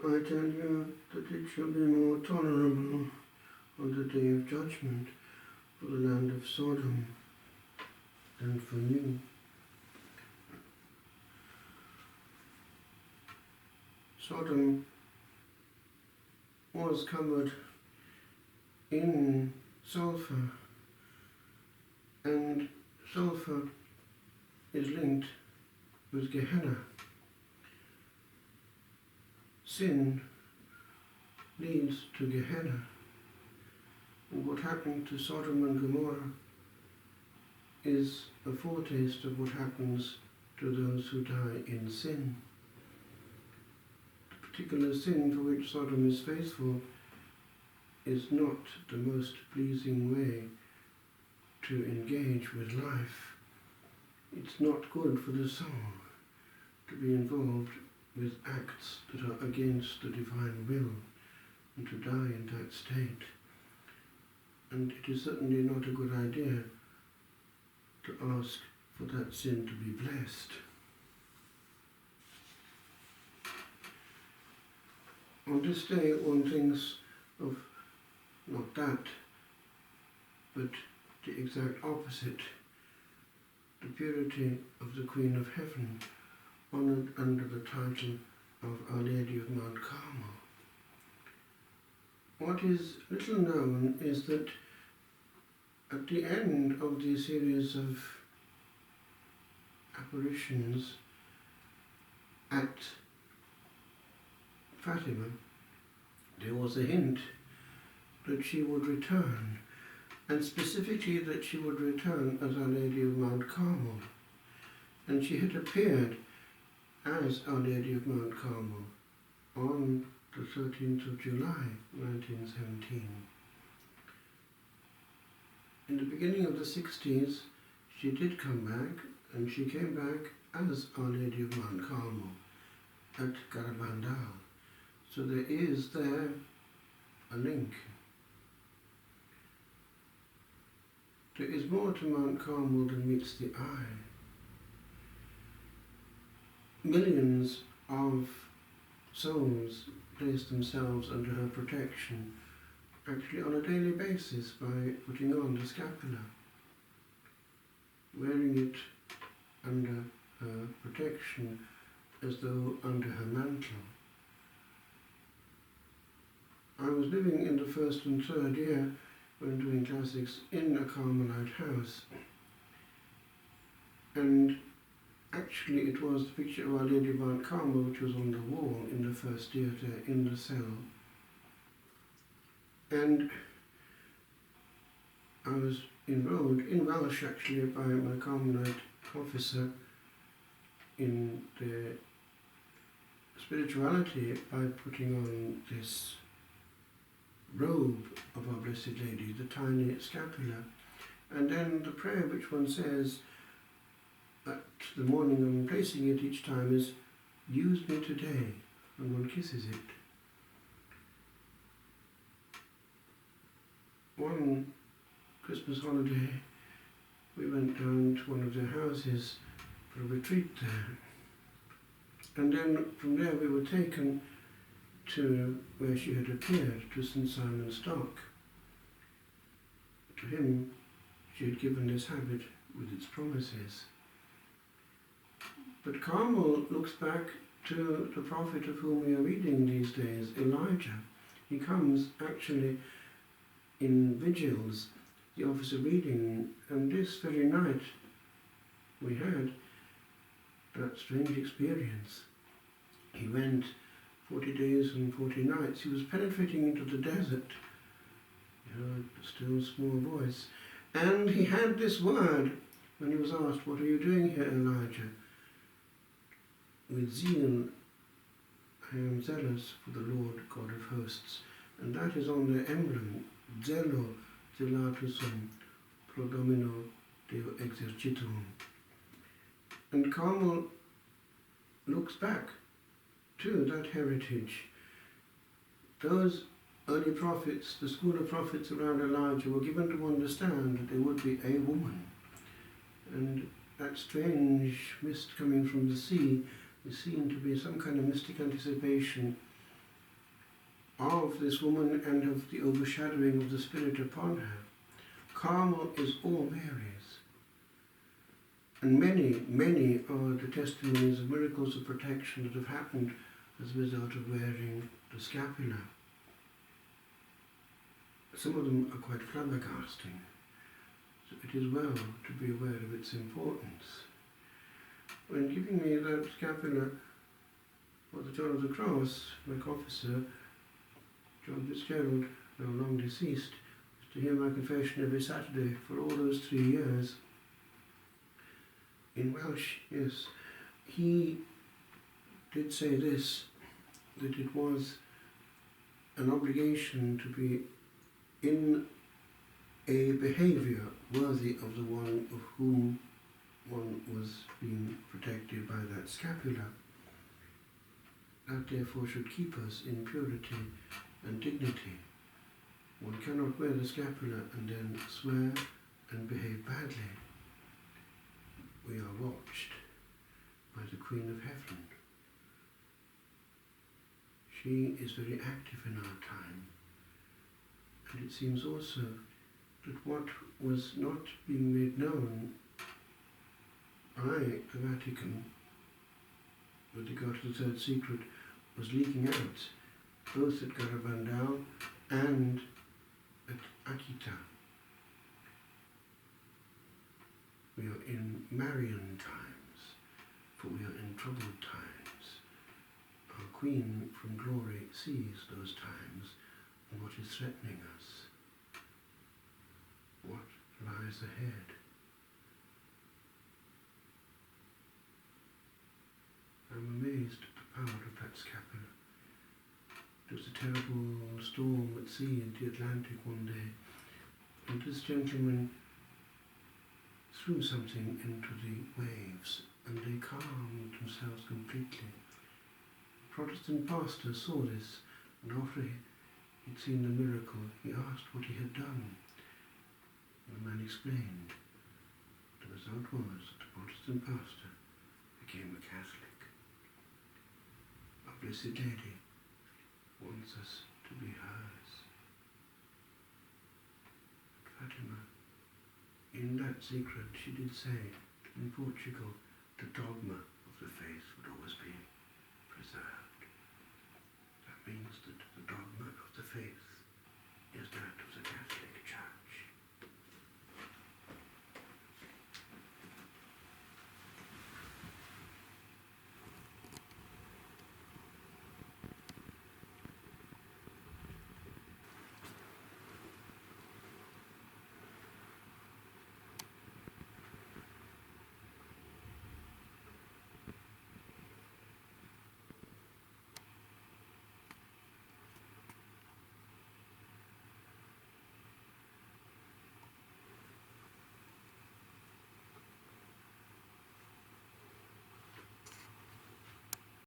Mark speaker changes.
Speaker 1: I tell you that it shall be more tolerable on the day of judgment for the land of Sodom than for you. Sodom was covered in sulfur, and sulfur is linked with Gehenna. Sin leads to Gehenna. And what happened to Sodom and Gomorrah is a foretaste of what happens to those who die in sin. The particular sin for which Sodom is faithful is not the most pleasing way to engage with life. It's not good for the soul to be involved with acts that are against the divine will and to die in that state. And it is certainly not a good idea to ask for that sin to be blessed. On this day one thinks of not that, but the exact opposite, the purity of the Queen of Heaven, honoured under the title of Our Lady of Mount Carmel. What is little known is that at the end of the series of apparitions at Fatima, there was a hint that she would return, and specifically that she would return as Our Lady of Mount Carmel. And she had appeared as Our Lady of Mount Carmel on the 13th of July, 1917. In the beginning of the 60s, she did come back, and she came back as Our Lady of Mount Carmel at Carmel. So there is there a link. There is more to Mount Carmel than meets the eye. Millions of souls place themselves under her protection, actually on a daily basis, by putting on the scapula, wearing it under her protection as though under her mantle. I was living in the first and third year when doing classics in a Carmelite house, and actually it was the picture of Our Lady of Mount Carmel which was on the wall in the first theatre in the cell. And I was enrolled in Welsh actually by my Carmelite officer in the spirituality by putting on this robe of Our Blessed Lady, the tiny scapula, and then the prayer which one says at the morning I'm placing it each time is, "Use me today," and one kisses it. One Christmas holiday we went down to one of their houses for a retreat there, and then from there we were taken to where she had appeared, to St. Simon's Dock. To him she had given this habit with its promises. But Carmel looks back to the prophet of whom we are reading these days, Elijah. He comes actually in vigils, the office of reading, and this very night we had that strange experience. He went 40 days and 40 nights. He was penetrating into the desert. He heard a still small voice. And he had this word when he was asked, "What are you doing here, Elijah?" "With zeal I am zealous for the Lord God of hosts." And that is on the emblem, Zelo Zelatusum Pro Domino Deo Exercitum. And Carmel looks back to that heritage. Those early prophets, the school of prophets around Elijah, were given to understand that there would be a woman. And that strange mist coming from the sea is seen to be some kind of mystic anticipation of this woman and of the overshadowing of the Spirit upon her. Carmel is all Mary's. And many, many are the testimonies of miracles of protection that have happened as a result of wearing the scapula. Some of them are quite flabbergasting, so it is well to be aware of its importance. When giving me that scapula for the John of the Cross, my officer, John Fitzgerald, now long deceased, used to hear my confession every Saturday for all those 3 years. In Welsh, yes, he did say this, that it was an obligation to be in a behaviour worthy of the one of whom one was being protected by that scapula. That therefore should keep us in purity and dignity. One cannot wear the scapula and then swear and behave badly. We are watched by the Queen of Heaven. She is very active in our time. And it seems also that what was not being made known by the Vatican with regard to the third secret was leaking out, both at Garabandal and at Akita. We are in Marian times, for we are in troubled times. Our Queen from glory sees those times and what is threatening us, what lies ahead. I'm amazed at the power of that scapula. There was a terrible storm at sea in the Atlantic one day, and this gentleman threw something into the waves, and they calmed themselves completely. The Protestant pastor saw this, and after he'd seen the miracle, he asked what he had done. And the man explained. The result was that the Protestant pastor became a Catholic. Our Blessed Lady wants us to be hers. But Fatima, in that secret, she did say in Portugal, the dogma